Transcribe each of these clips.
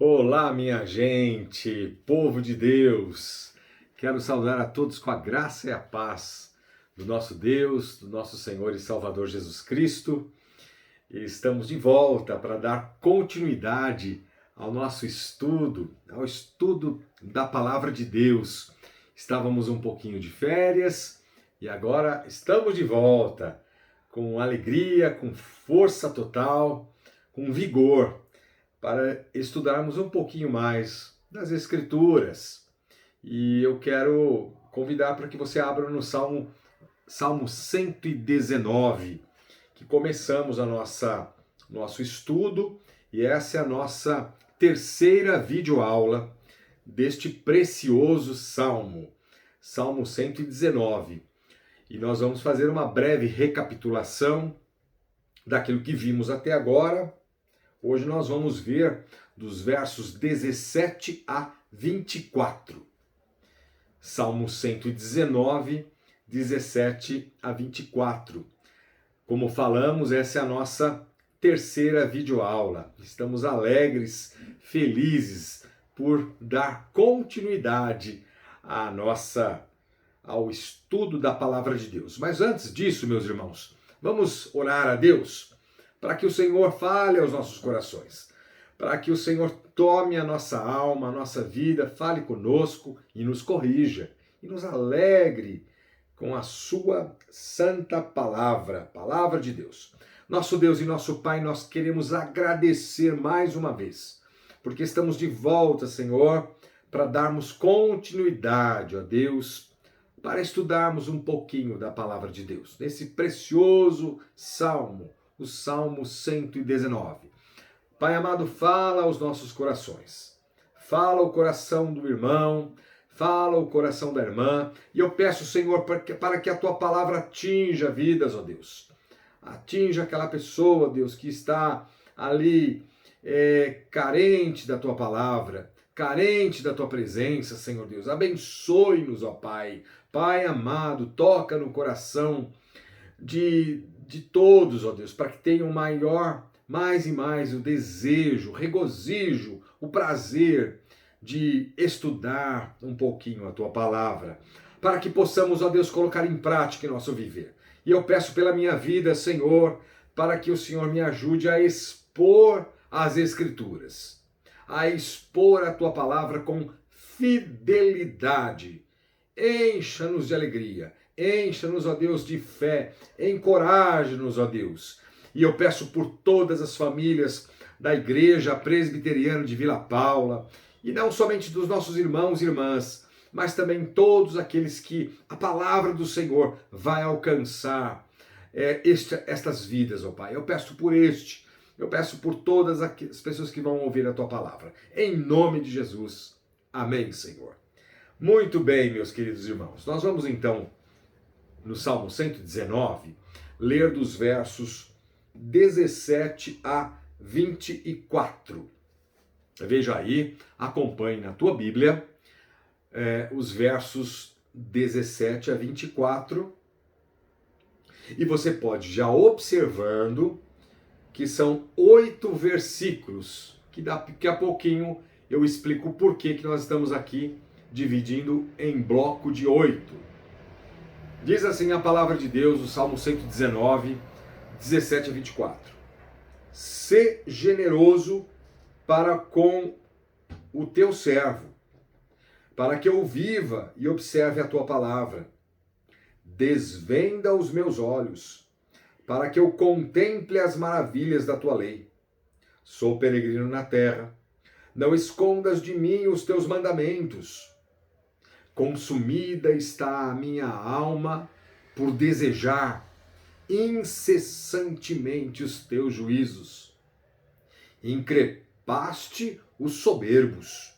Olá, minha gente, povo de Deus. Quero saudar a todos com a graça e a paz do nosso Deus, do nosso Senhor e Salvador Jesus Cristo. E estamos de volta para dar continuidade ao nosso estudo, ao estudo da Palavra de Deus. Estávamos um pouquinho de férias e agora estamos de volta com alegria, com força total, com vigor, para estudarmos um pouquinho mais das Escrituras. E eu quero convidar para que você abra no Salmo 119, que começamos nosso estudo, e essa é a nossa terceira videoaula deste precioso Salmo, Salmo 119. E nós vamos fazer uma breve recapitulação daquilo que vimos até agora. Hoje nós vamos ver dos versos 17 a 24. Salmo 119, 17 a 24. Como falamos, essa é a nossa terceira videoaula. Estamos alegres, felizes por dar continuidade ao estudo da Palavra de Deus. Mas antes disso, meus irmãos, vamos orar a Deus para que o Senhor fale aos nossos corações, para que o Senhor tome a nossa alma, a nossa vida, fale conosco e nos corrija, e nos alegre com a sua santa palavra, palavra de Deus. Nosso Deus e nosso Pai, nós queremos agradecer mais uma vez, porque estamos de volta, Senhor, para darmos continuidade, ó Deus, para estudarmos um pouquinho da palavra de Deus, nesse precioso salmo, o Salmo 119. Pai amado, fala aos nossos corações. Fala o coração do irmão, fala o coração da irmã. E eu peço, Senhor, para que a tua palavra atinja vidas, ó Deus. Atinja aquela pessoa, Deus, que está ali carente da tua palavra, carente da tua presença, Senhor Deus. Abençoe-nos, ó Pai. Pai amado, toca no coração de todos, ó Deus, para que tenham mais e mais o desejo, o regozijo, o prazer de estudar um pouquinho a tua palavra, para que possamos, ó Deus, colocar em prática em nosso viver. E eu peço pela minha vida, Senhor, para que o Senhor me ajude a expor as Escrituras, a expor a tua palavra com fidelidade. Encha-nos de alegria. Encha-nos, ó Deus, de fé, encoraje-nos, ó Deus. E eu peço por todas as famílias da Igreja Presbiteriana de Vila Paula, e não somente dos nossos irmãos e irmãs, mas também todos aqueles que a palavra do Senhor vai alcançar estas vidas, ó Pai. Eu peço eu peço por todas as pessoas que vão ouvir a tua palavra. Em nome de Jesus. Amém, Senhor. Muito bem, meus queridos irmãos. Nós vamos então no Salmo 119, ler dos versos 17 a 24. Veja aí, acompanhe na tua Bíblia os versos 17 a 24. E você pode já observando que são 8 versículos, que daqui a pouquinho eu explico por que nós estamos aqui dividindo em bloco de 8. Diz assim a palavra de Deus, o Salmo 119, 17 a 24. Sê generoso para com o teu servo, para que eu viva e observe a tua palavra. Desvenda os meus olhos, para que eu contemple as maravilhas da tua lei. Sou peregrino na terra, não escondas de mim os teus mandamentos. Consumida está a minha alma por desejar incessantemente os teus juízos. Increpaste os soberbos,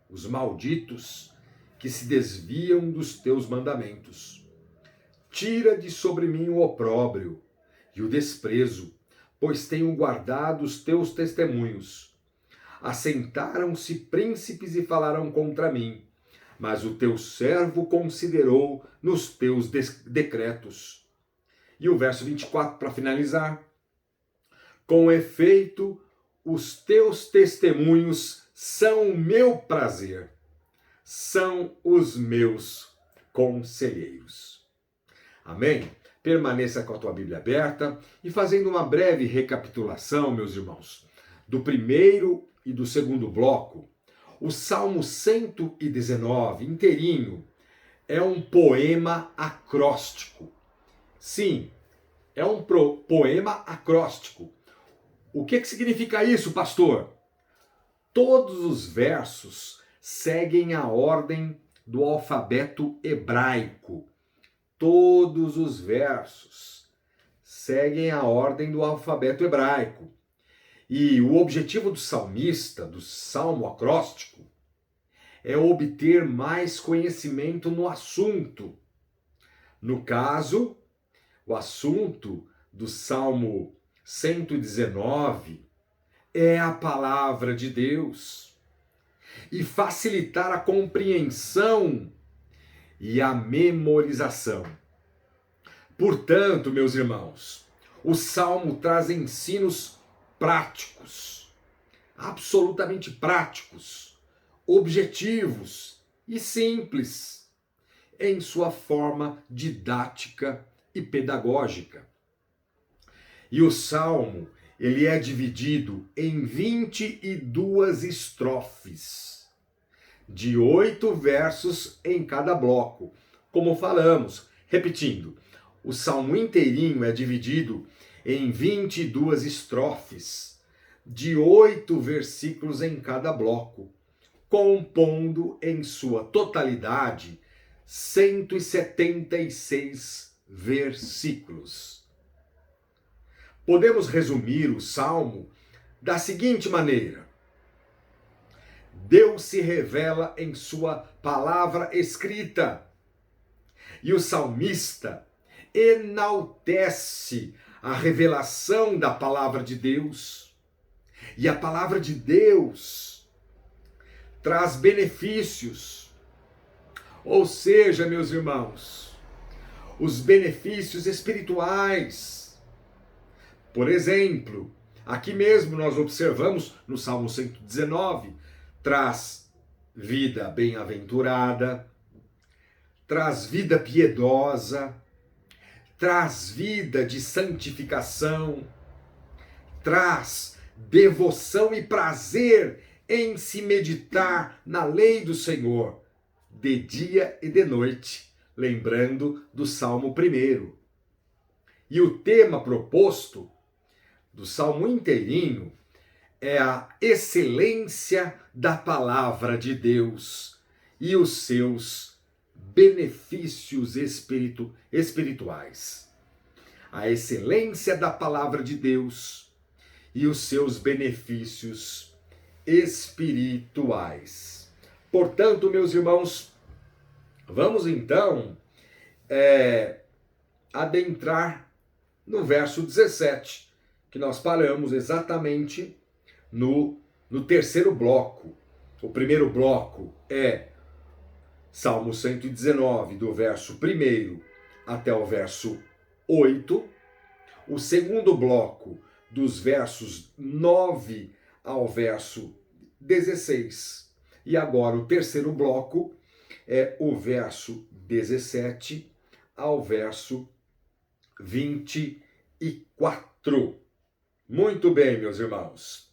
os malditos, que se desviam dos teus mandamentos. Tira de sobre mim o opróbrio e o desprezo, pois tenho guardado os teus testemunhos. Assentaram-se príncipes e falaram contra mim, mas o teu servo considerou nos teus decretos. E o verso 24, para finalizar. Com efeito, os teus testemunhos são o meu prazer, são os meus conselheiros. Amém? Permaneça com a tua Bíblia aberta e fazendo uma breve recapitulação, meus irmãos, do primeiro e do segundo bloco. O Salmo 119, inteirinho, é um poema acróstico. Sim, é um poema acróstico. O que significa isso, pastor? Todos os versos seguem a ordem do alfabeto hebraico. Todos os versos seguem a ordem do alfabeto hebraico. E o objetivo do salmista, do salmo acróstico, é obter mais conhecimento no assunto. No caso, o assunto do Salmo 119 é a palavra de Deus e facilitar a compreensão e a memorização. Portanto, meus irmãos, o Salmo traz ensinos práticos, absolutamente práticos, objetivos e simples, em sua forma didática e pedagógica. E o Salmo, ele é dividido em 22 estrofes, de 8 versos em cada bloco. Como falamos, repetindo, o Salmo inteirinho é dividido em 22 estrofes, de 8 versículos em cada bloco, compondo em sua totalidade 176 versículos. Podemos resumir o Salmo da seguinte maneira: Deus se revela em sua palavra escrita, e o salmista enaltece a revelação da palavra de Deus. E a palavra de Deus traz benefícios. Ou seja, meus irmãos, os benefícios espirituais. Por exemplo, aqui mesmo nós observamos no Salmo 119, traz vida bem-aventurada, traz vida piedosa, traz vida de santificação, traz devoção e prazer em se meditar na lei do Senhor, de dia e de noite, lembrando do Salmo 1. E o tema proposto do Salmo inteirinho é a excelência da palavra de Deus e os seus benefícios espirituais. A excelência da palavra de Deus e os seus benefícios espirituais. Portanto, meus irmãos, vamos então adentrar no verso 17, que nós paramos exatamente no terceiro bloco. O primeiro bloco é Salmo 119, do verso 1 até o verso 8. O segundo bloco, dos versos 9 ao verso 16. E agora o terceiro bloco é o verso 17 ao verso 24. Muito bem, meus irmãos.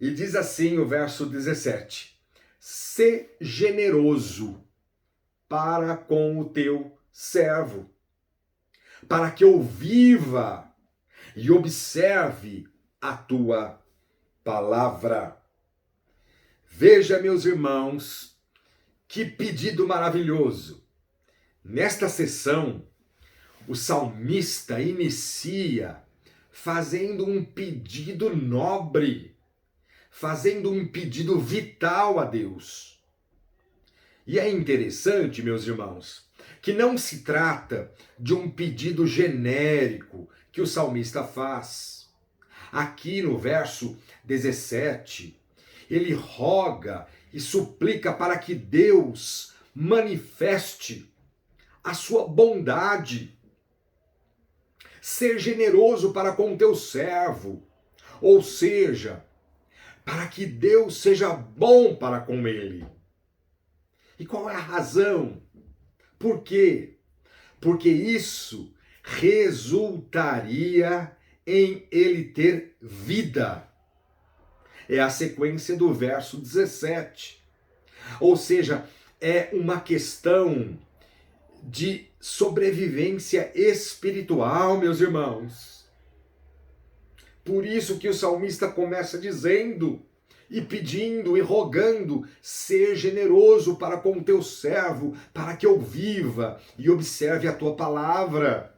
E diz assim o verso 17: Sê generoso para com o teu servo, para que eu viva e observe a tua palavra. Veja, meus irmãos, que pedido maravilhoso. Nesta sessão, o salmista inicia fazendo um pedido nobre, fazendo um pedido vital a Deus. E é interessante, meus irmãos, que não se trata de um pedido genérico que o salmista faz. Aqui no verso 17, ele roga e suplica para que Deus manifeste a sua bondade. Ser generoso para com teu servo, ou seja, para que Deus seja bom para com ele. E qual é a razão? Por quê? Porque isso resultaria em ele ter vida. É a sequência do verso 17. Ou seja, é uma questão de sobrevivência espiritual, meus irmãos. Por isso que o salmista começa dizendo e pedindo e rogando: ser generoso para com o teu servo, para que eu viva e observe a tua palavra.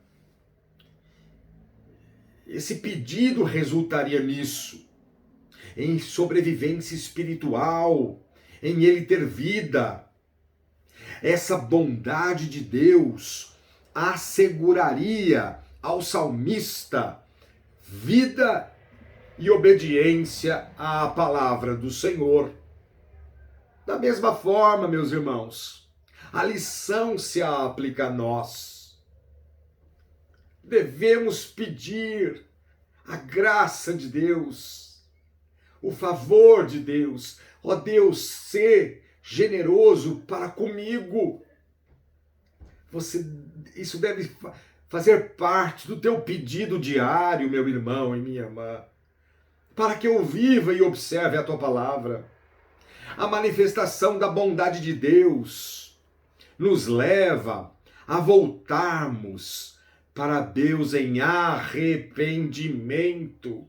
Esse pedido resultaria nisso, em sobrevivência espiritual, em ele ter vida. Essa bondade de Deus asseguraria ao salmista vida e obediência à palavra do Senhor. Da mesma forma, meus irmãos, a lição se aplica a nós. Devemos pedir a graça de Deus, o favor de Deus. Ó Deus, ser generoso para comigo. Isso deve fazer parte do teu pedido diário, meu irmão e minha irmã, para que eu viva e observe a tua palavra. A manifestação da bondade de Deus nos leva a voltarmos para Deus em arrependimento.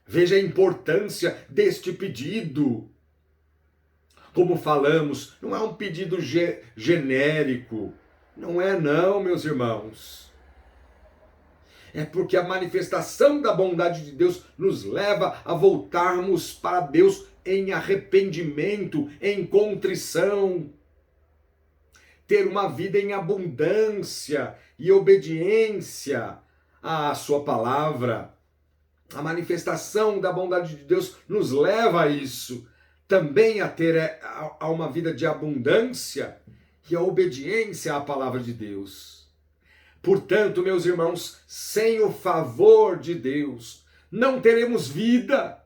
Veja a importância deste pedido. Como falamos, não é um pedido genérico. Não é não, meus irmãos. É porque a manifestação da bondade de Deus nos leva a voltarmos para Deus em arrependimento, em contrição. Ter uma vida em abundância e obediência à sua palavra. A manifestação da bondade de Deus nos leva a isso. Também a ter uma vida de abundância e a obediência à palavra de Deus. Portanto, meus irmãos, sem o favor de Deus, não teremos vida.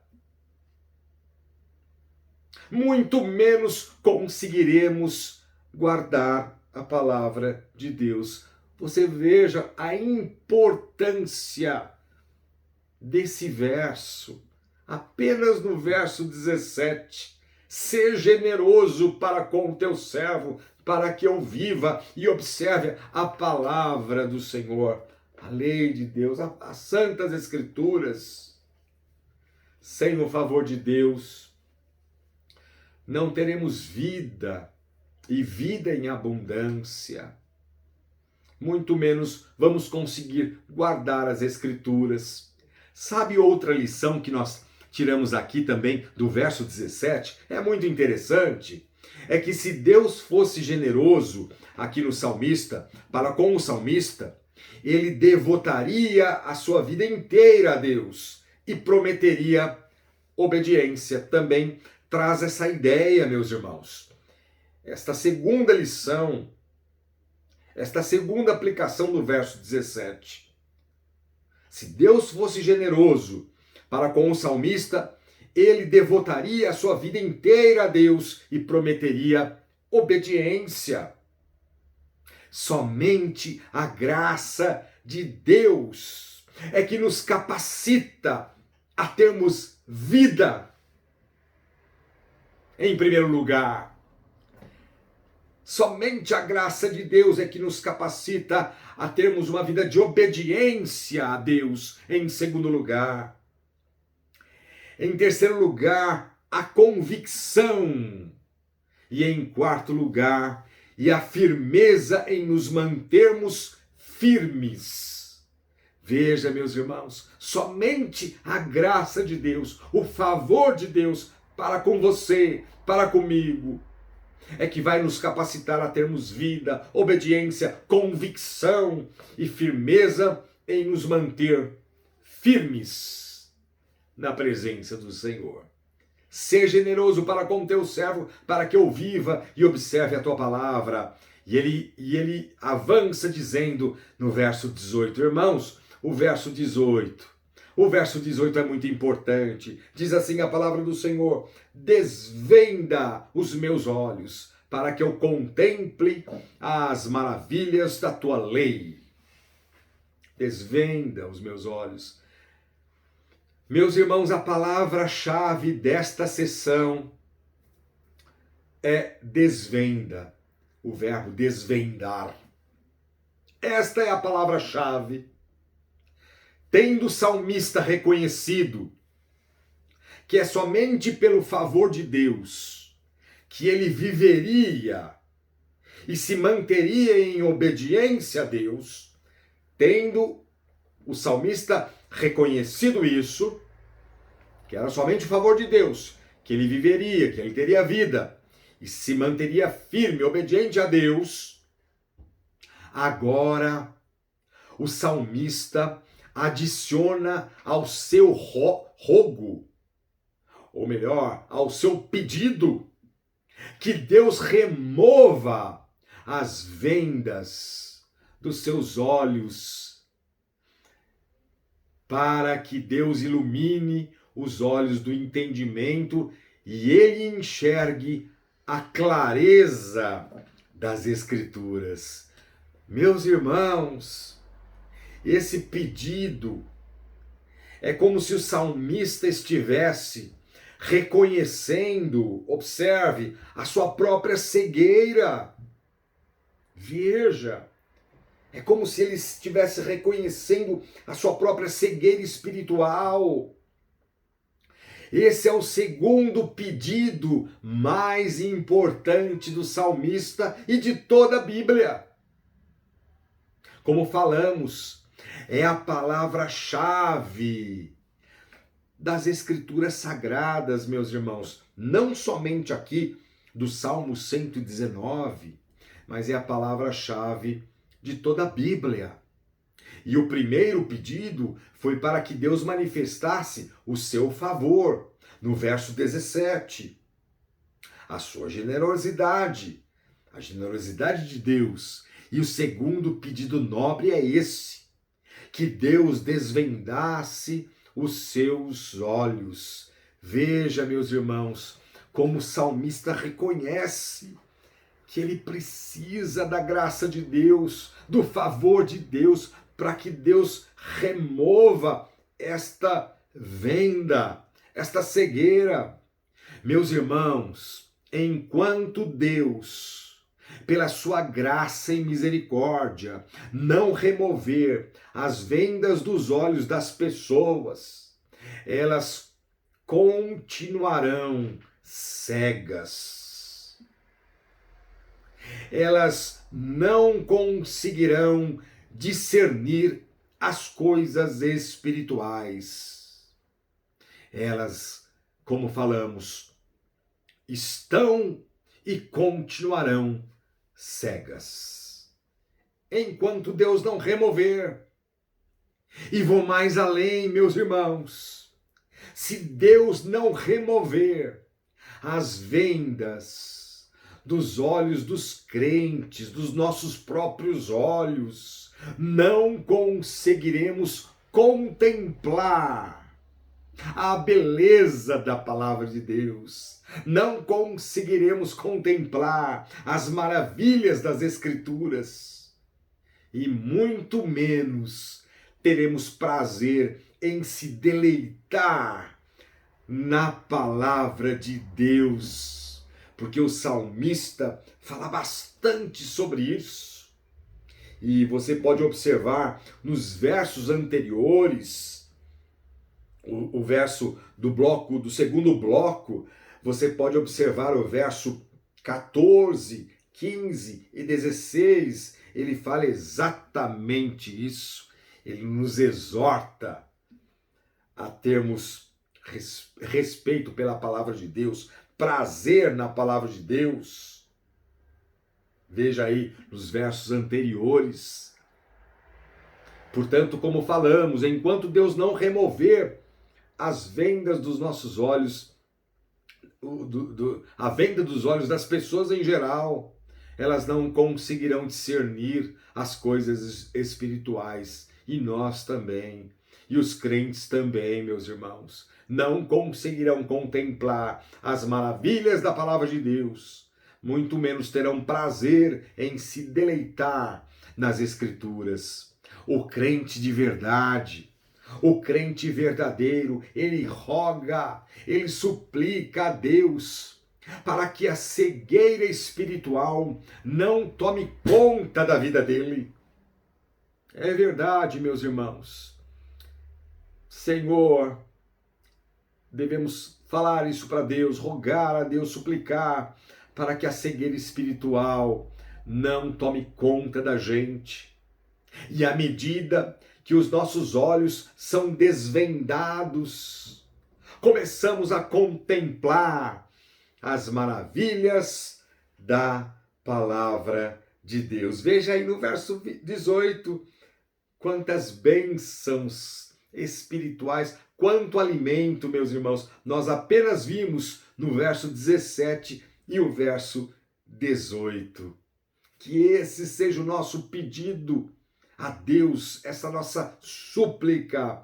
Muito menos conseguiremos guardar a palavra de Deus. Você veja a importância desse verso. Apenas no verso 17, ser generoso para com o teu servo, para que eu viva e observe a palavra do Senhor, a lei de Deus, as santas escrituras. Sem o favor de Deus, não teremos vida e vida em abundância. Muito menos vamos conseguir guardar as escrituras. Sabe outra lição que nós tiramos aqui também do verso 17, é muito interessante, é que se Deus fosse generoso aqui no salmista, para com o salmista, ele devotaria a sua vida inteira a Deus e prometeria obediência. Também traz essa ideia, meus irmãos. Esta segunda lição, esta segunda aplicação do verso 17. Se Deus fosse generoso para com o salmista, ele devotaria a sua vida inteira a Deus e prometeria obediência. Somente a graça de Deus é que nos capacita a termos vida. Em primeiro lugar, somente a graça de Deus é que nos capacita a termos uma vida de obediência a Deus. Em segundo lugar, em terceiro lugar, a convicção. E em quarto lugar, e a firmeza em nos mantermos firmes. Veja, meus irmãos, somente a graça de Deus, o favor de Deus para com você, para comigo, é que vai nos capacitar a termos vida, obediência, convicção e firmeza em nos manter firmes na presença do Senhor. Ser generoso para com teu servo, para que eu viva e observe a tua palavra. E ele avança dizendo no verso 18, irmãos, o verso 18, O verso 18 é muito importante. Diz assim a palavra do Senhor: desvenda os meus olhos, para que eu contemple as maravilhas da tua lei. Desvenda os meus olhos. Meus irmãos, a palavra-chave desta sessão é desvenda, o verbo desvendar. Esta é a palavra-chave. Tendo o salmista reconhecido que é somente pelo favor de Deus que ele viveria e se manteria em obediência a Deus, tendo o salmista reconhecido isso, que era somente o favor de Deus, que ele viveria, que ele teria vida e se manteria firme, obediente a Deus, agora o salmista adiciona ao seu rogo, ou melhor, ao seu pedido, que Deus remova as vendas dos seus olhos, para que Deus ilumine os olhos do entendimento e ele enxergue a clareza das Escrituras. Meus irmãos, esse pedido é como se o salmista estivesse reconhecendo, observe, a sua própria cegueira. Veja, é como se ele estivesse reconhecendo a sua própria cegueira espiritual. Esse é o segundo pedido mais importante do salmista e de toda a Bíblia. Como falamos, é a palavra-chave das Escrituras Sagradas, meus irmãos. Não somente aqui do Salmo 119, mas é a palavra-chave de toda a Bíblia. E o primeiro pedido foi para que Deus manifestasse o seu favor, no verso 17. A sua generosidade, a generosidade de Deus. E o segundo pedido nobre é esse: que Deus desvendasse os seus olhos. Veja, meus irmãos, como o salmista reconhece que ele precisa da graça de Deus, do favor de Deus, para que Deus remova esta venda, esta cegueira. Meus irmãos, enquanto Deus, pela sua graça e misericórdia, não remover as vendas dos olhos das pessoas, elas continuarão cegas. Elas não conseguirão discernir as coisas espirituais. Elas, como falamos, estão e continuarão cegas, enquanto Deus não remover. E vou mais além, meus irmãos, se Deus não remover as vendas dos olhos dos crentes, dos nossos próprios olhos, não conseguiremos contemplar a beleza da palavra de Deus. Não conseguiremos contemplar as maravilhas das Escrituras. E muito menos teremos prazer em se deleitar na palavra de Deus. Porque o salmista fala bastante sobre isso. E você pode observar nos versos anteriores, o verso do segundo bloco, você pode observar o verso 14, 15 e 16, ele fala exatamente isso. Ele nos exorta a termos respeito pela palavra de Deus, prazer na palavra de Deus. Veja aí nos versos anteriores. Portanto, como falamos, enquanto Deus não remover as vendas dos nossos olhos, a venda dos olhos das pessoas em geral, elas não conseguirão discernir as coisas espirituais, e nós também. E os crentes também, meus irmãos, não conseguirão contemplar as maravilhas da palavra de Deus, muito menos terão prazer em se deleitar nas Escrituras. O crente de verdade, o crente verdadeiro, ele roga, ele suplica a Deus para que a cegueira espiritual não tome conta da vida dele. É verdade, meus irmãos. Senhor, devemos falar isso para Deus, rogar a Deus, suplicar para que a cegueira espiritual não tome conta da gente. E à medida que os nossos olhos são desvendados, começamos a contemplar as maravilhas da palavra de Deus. Veja aí no verso 18, quantas bênçãos espirituais, quanto alimento, meus irmãos. Nós apenas vimos no verso 17 e o verso 18. Que esse seja o nosso pedido a Deus, essa nossa súplica,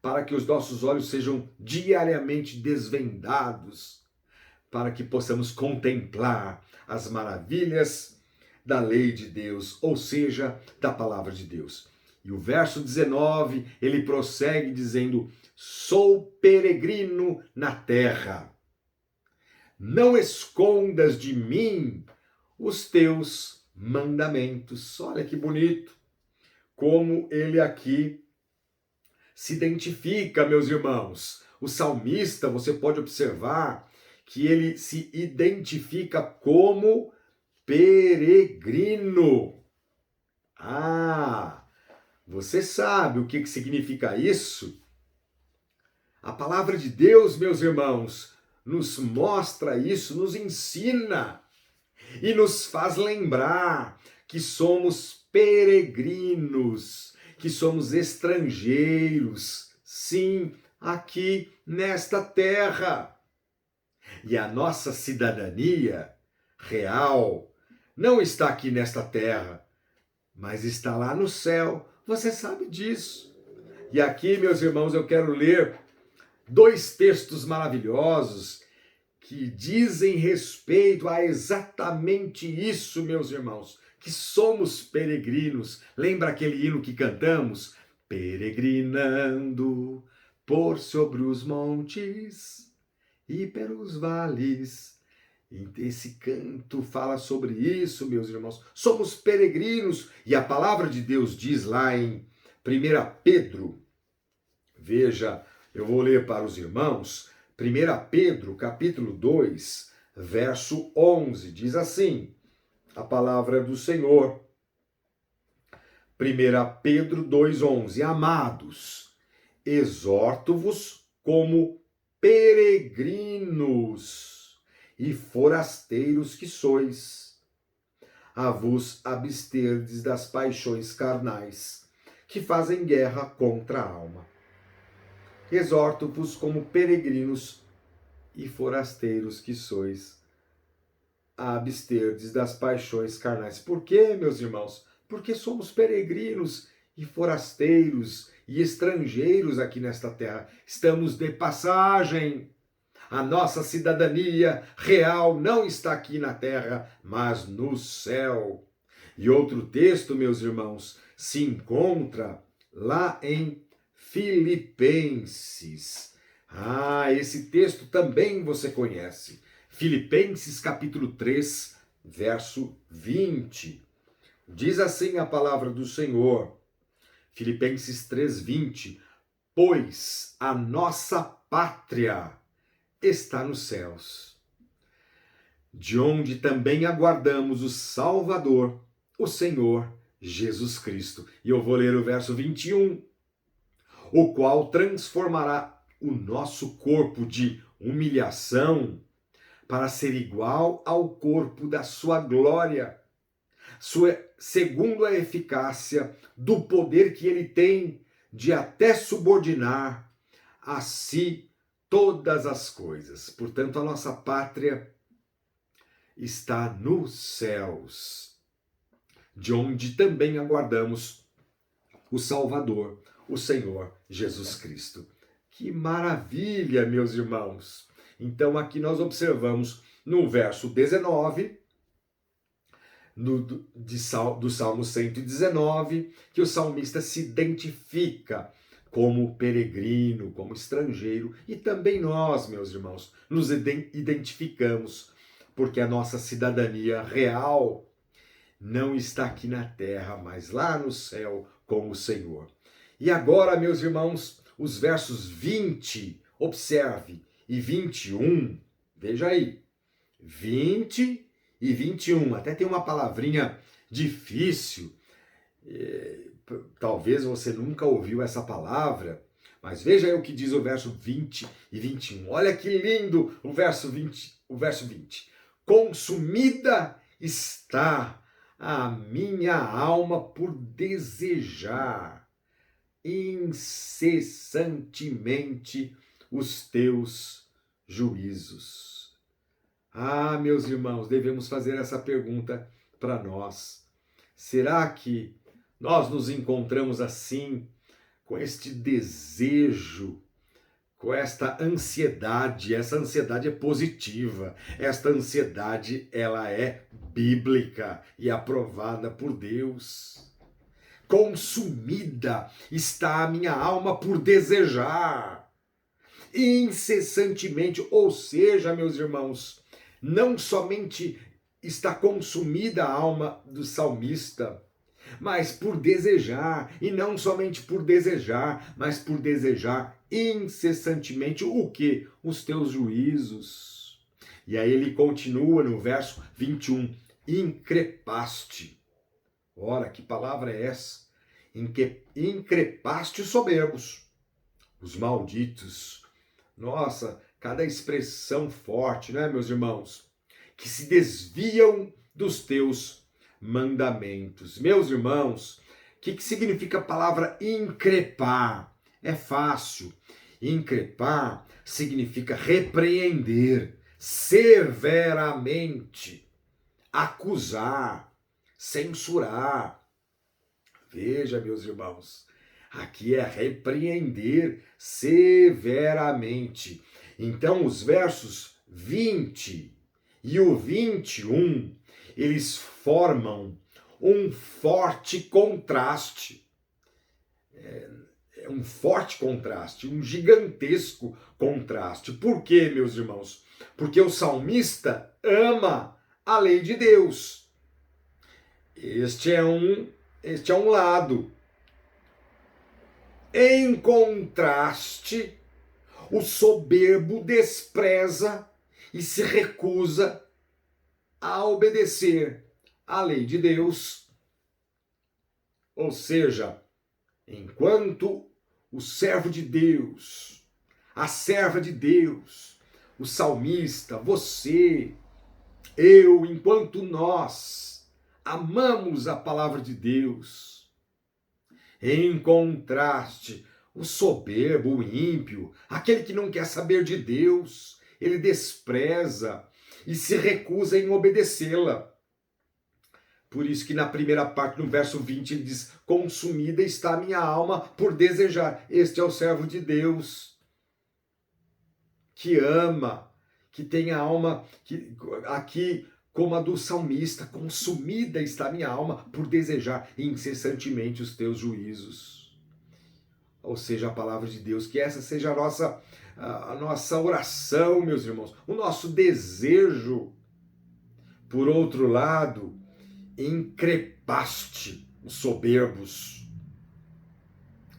para que os nossos olhos sejam diariamente desvendados, para que possamos contemplar as maravilhas da lei de Deus, ou seja, da palavra de Deus. E o verso 19, ele prossegue dizendo: sou peregrino na terra. Não escondas de mim os teus mandamentos. Olha que bonito como ele aqui se identifica, meus irmãos. O salmista, você pode observar que ele se identifica como peregrino. Você sabe o que significa isso? A palavra de Deus, meus irmãos, nos mostra isso, nos ensina e nos faz lembrar que somos peregrinos, que somos estrangeiros, sim, aqui nesta terra. E a nossa cidadania real não está aqui nesta terra, mas está lá no céu. Você sabe disso. E aqui, meus irmãos, eu quero ler 2 textos maravilhosos que dizem respeito a exatamente isso, meus irmãos, que somos peregrinos. Lembra aquele hino que cantamos? Peregrinando por sobre os montes e pelos vales. Esse canto fala sobre isso, meus irmãos. Somos peregrinos. E a palavra de Deus diz lá em 1 Pedro, veja, eu vou ler para os irmãos, 1 Pedro, capítulo 2, verso 11, diz assim, a palavra do Senhor. 1 Pedro 2,11, amados, exorto-vos como peregrinos e forasteiros que sois, a vos absterdes das paixões carnais, que fazem guerra contra a alma. Exorto-vos como peregrinos e forasteiros que sois, a absterdes das paixões carnais. Por quê, meus irmãos? Porque somos peregrinos e forasteiros e estrangeiros aqui nesta terra. Estamos de passagem. A nossa cidadania real não está aqui na terra, mas no céu. E outro texto, meus irmãos, se encontra lá em Filipenses. Esse texto também você conhece. Filipenses capítulo 3, verso 20. Diz assim a palavra do Senhor. Filipenses 3, 20. Pois a nossa pátria está nos céus, de onde também aguardamos o Salvador, o Senhor Jesus Cristo. E eu vou ler o verso 21. O qual transformará o nosso corpo de humilhação para ser igual ao corpo da sua glória, segundo a eficácia do poder que ele tem de até subordinar a si todas as coisas. Portanto, a nossa pátria está nos céus, de onde também aguardamos o Salvador, o Senhor Jesus Cristo. Que maravilha, meus irmãos! Então aqui nós observamos no verso 19 do Salmo 119, que o salmista se identifica como peregrino, como estrangeiro, e também nós, meus irmãos, nos identificamos, porque a nossa cidadania real não está aqui na terra, mas lá no céu com o Senhor. E agora, meus irmãos, os versos 20, observe, e 21, veja aí, 20 e 21, até tem uma palavrinha difícil, talvez você nunca ouviu essa palavra, mas veja aí o que diz o verso 20 e 21. Olha que lindo o verso 20. Consumida está a minha alma por desejar incessantemente os teus juízos. Ah, meus irmãos, devemos fazer essa pergunta para nós. Será que nós nos encontramos assim, com este desejo, com esta ansiedade? Essa ansiedade é positiva. Esta ansiedade, ela é bíblica e aprovada por Deus. Consumida está a minha alma por desejar incessantemente, ou seja, meus irmãos, não somente está consumida a alma do salmista, mas por desejar, e não somente por desejar, mas por desejar incessantemente o quê? Os teus juízos. E aí ele continua no verso 21, increpaste. Ora, que palavra é essa? Increpaste os soberbos, os malditos. Nossa, cada expressão forte, né, meus irmãos? Que se desviam dos teus mandamentos. Meus irmãos, o que significa a palavra increpar? É fácil. Increpar significa repreender severamente, acusar, censurar. Veja, meus irmãos, aqui é repreender severamente. Então, os versos 20 e o 21, eles formam um forte contraste. É um forte contraste, um gigantesco contraste. Por quê, meus irmãos? Porque o salmista ama a lei de Deus. Este é um lado. Em contraste, o soberbo despreza e se recusa a obedecer à lei de Deus. Ou seja, enquanto o servo de Deus, a serva de Deus, o salmista, você, eu, enquanto nós amamos a palavra de Deus, em contraste, o soberbo, o ímpio, aquele que não quer saber de Deus, ele despreza e se recusa em obedecê-la. Por isso que na primeira parte, no verso 20, ele diz: consumida está a minha alma por desejar. Este é o servo de Deus, que ama, que tem a alma, aqui como a do salmista, consumida está a minha alma por desejar incessantemente os teus juízos. Ou seja, a palavra de Deus, que essa seja a nossa oração, meus irmãos, o nosso desejo. Por outro lado, increpaste os soberbos,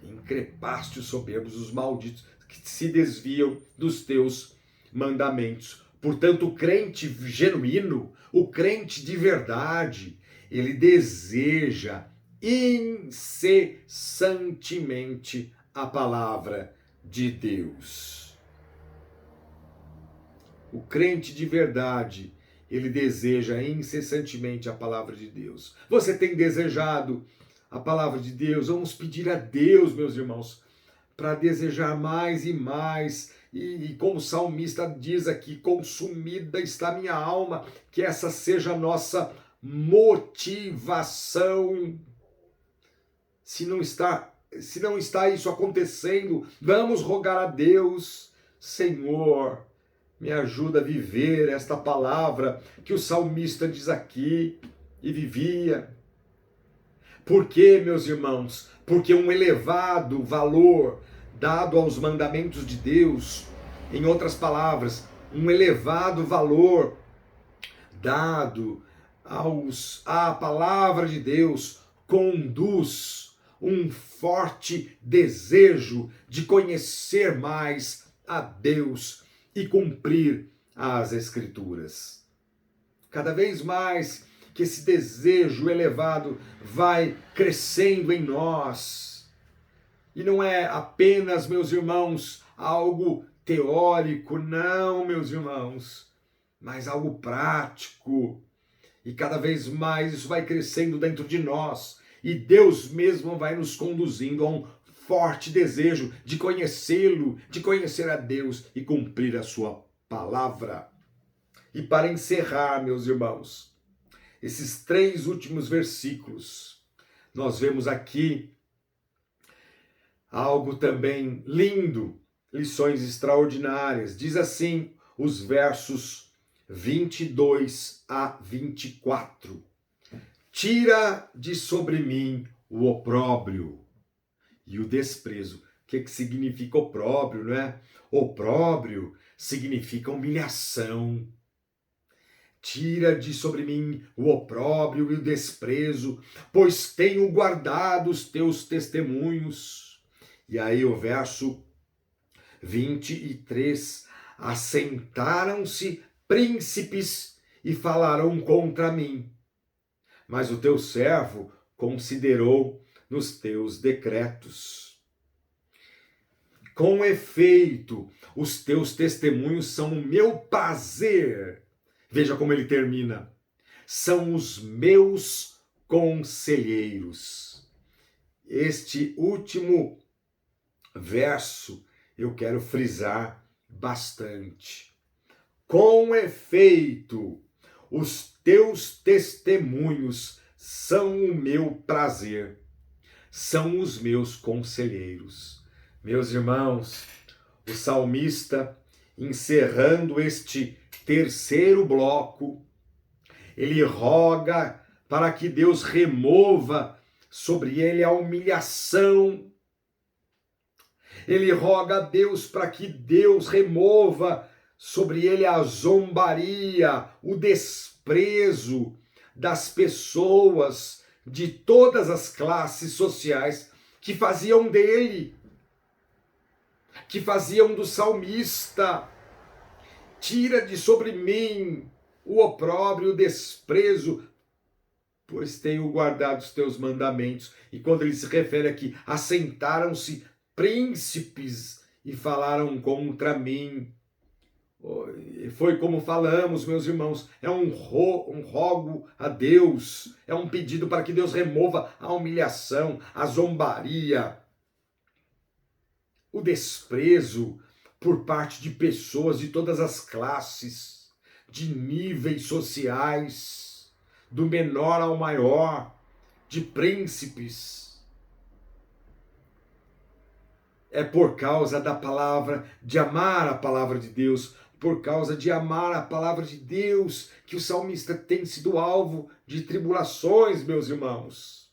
os malditos, que se desviam dos teus mandamentos. Portanto, o crente genuíno, o crente de verdade, ele deseja incessantemente a palavra de Deus. O crente de verdade, ele deseja incessantemente a palavra de Deus. Você tem desejado a palavra de Deus? Vamos pedir a Deus, meus irmãos, para desejar mais e mais. E como o salmista diz aqui, consumida está minha alma, que essa seja a nossa motivação. Se não está se não está isso acontecendo, vamos rogar a Deus, Senhor, me ajuda a viver esta palavra que o salmista diz aqui e vivia. Por quê, meus irmãos? Porque um elevado valor dado aos mandamentos de Deus, em outras palavras, um elevado valor dado à palavra de Deus conduz um forte desejo de conhecer mais a Deus e cumprir as Escrituras. Cada vez mais que esse desejo elevado vai crescendo em nós. E não é apenas, meus irmãos, algo teórico, não, meus irmãos, mas algo prático. E cada vez mais isso vai crescendo dentro de nós. E Deus mesmo vai nos conduzindo a um forte desejo de conhecê-lo, de conhecer a Deus e cumprir a sua palavra. E para encerrar, meus irmãos, esses 3 últimos versículos, nós vemos aqui algo também lindo, lições extraordinárias. Diz assim os versos 22 a 24. Tira de sobre mim o opróbrio e o desprezo. O que significa opróbrio, não é? Opróbrio significa humilhação. Tira de sobre mim o opróbrio e o desprezo, pois tenho guardado os teus testemunhos. E aí o verso 23. Assentaram-se príncipes e falaram contra mim, mas o teu servo considerou nos teus decretos. Com efeito, os teus testemunhos são o meu prazer. Veja como ele termina. São os meus conselheiros. Este último verso eu quero frisar bastante. Com efeito, os teus testemunhos são o meu prazer, são os meus conselheiros. Meus irmãos, o salmista, encerrando este terceiro bloco, ele roga para que Deus remova sobre ele a humilhação. Ele roga a Deus para que Deus remova sobre ele a zombaria, o desprezo das pessoas de todas as classes sociais que faziam dele, que faziam do salmista. Tira de sobre mim o opróbrio, o desprezo, pois tenho guardado os teus mandamentos. E quando ele se refere aqui, assentaram-se príncipes e falaram contra mim. Foi como falamos, meus irmãos, é um rogo a Deus, é um pedido para que Deus remova a humilhação, a zombaria, o desprezo por parte de pessoas de todas as classes, de níveis sociais, do menor ao maior, de príncipes. É por causa da palavra, de amar a palavra de Deus, por causa de amar a palavra de Deus, que o salmista tem sido alvo de tribulações, meus irmãos.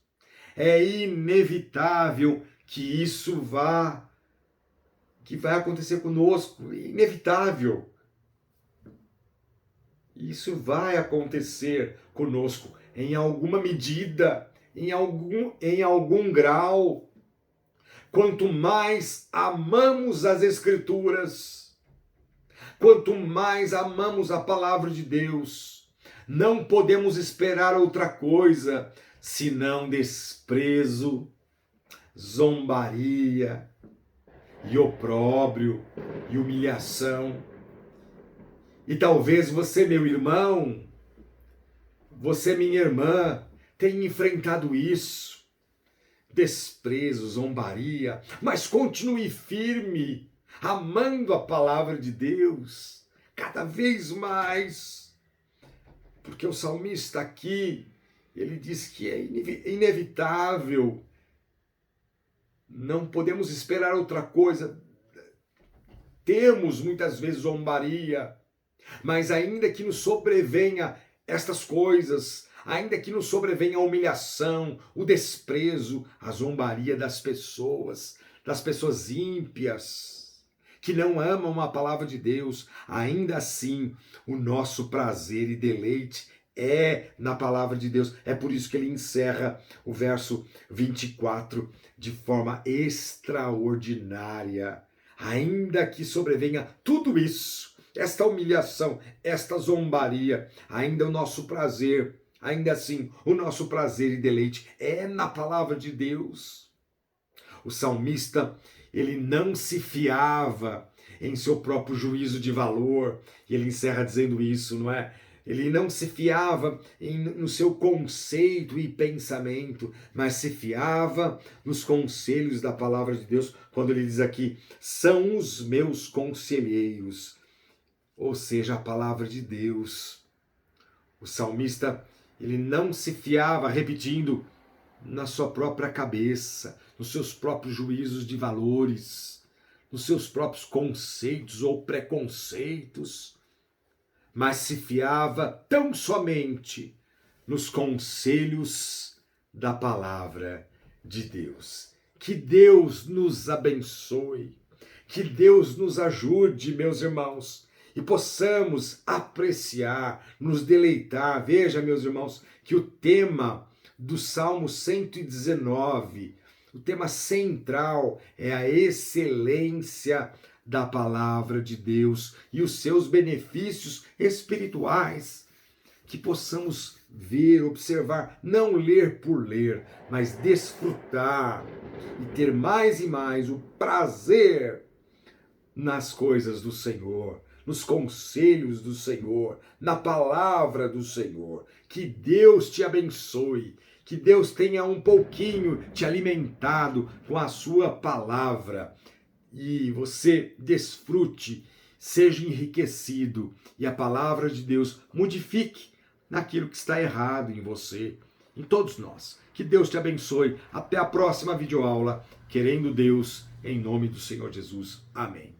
É inevitável que isso vai acontecer conosco, inevitável. Isso vai acontecer conosco em alguma medida, em algum grau. Quanto mais amamos as Escrituras, quanto mais amamos a palavra de Deus, não podemos esperar outra coisa senão desprezo, zombaria e opróbrio e humilhação. E talvez você, meu irmão, você, minha irmã, tenha enfrentado isso. Desprezo, zombaria, mas continue firme, amando a palavra de Deus, cada vez mais, porque o salmista aqui, ele diz que é inevitável não podemos esperar outra coisa. Temos muitas vezes zombaria, mas ainda que nos sobrevenha estas coisas, ainda que nos sobrevenha a humilhação, o desprezo, a zombaria das pessoas ímpias, que não amam a palavra de Deus, ainda assim o nosso prazer e deleite é na palavra de Deus. É por isso que ele encerra o verso 24 de forma extraordinária. Ainda que sobrevenha tudo isso, esta humilhação, esta zombaria, ainda o nosso prazer, ainda assim, o nosso prazer e deleite é na palavra de Deus. O salmista, ele não se fiava em seu próprio juízo de valor, e ele encerra dizendo isso, não é? Ele não se fiava no seu conceito e pensamento, mas se fiava nos conselhos da palavra de Deus, quando ele diz aqui, são os meus conselheiros, ou seja, a palavra de Deus. O salmista, ele não se fiava, repetindo, na sua própria cabeça, nos seus próprios juízos de valores, nos seus próprios conceitos ou preconceitos, mas se fiava tão somente nos conselhos da palavra de Deus. Que Deus nos abençoe, que Deus nos ajude, meus irmãos, e possamos apreciar, nos deleitar. Veja, meus irmãos, que o tema do Salmo 119, o tema central é a excelência da palavra de Deus e os seus benefícios espirituais. Que possamos ver, observar, não ler por ler, mas desfrutar e ter mais e mais o prazer nas coisas do Senhor, nos conselhos do Senhor, na palavra do Senhor. Que Deus te abençoe, que Deus tenha um pouquinho te alimentado com a sua palavra e você desfrute, seja enriquecido e a palavra de Deus modifique naquilo que está errado em você, em todos nós. Que Deus te abençoe. Até a próxima videoaula, querendo Deus, em nome do Senhor Jesus. Amém.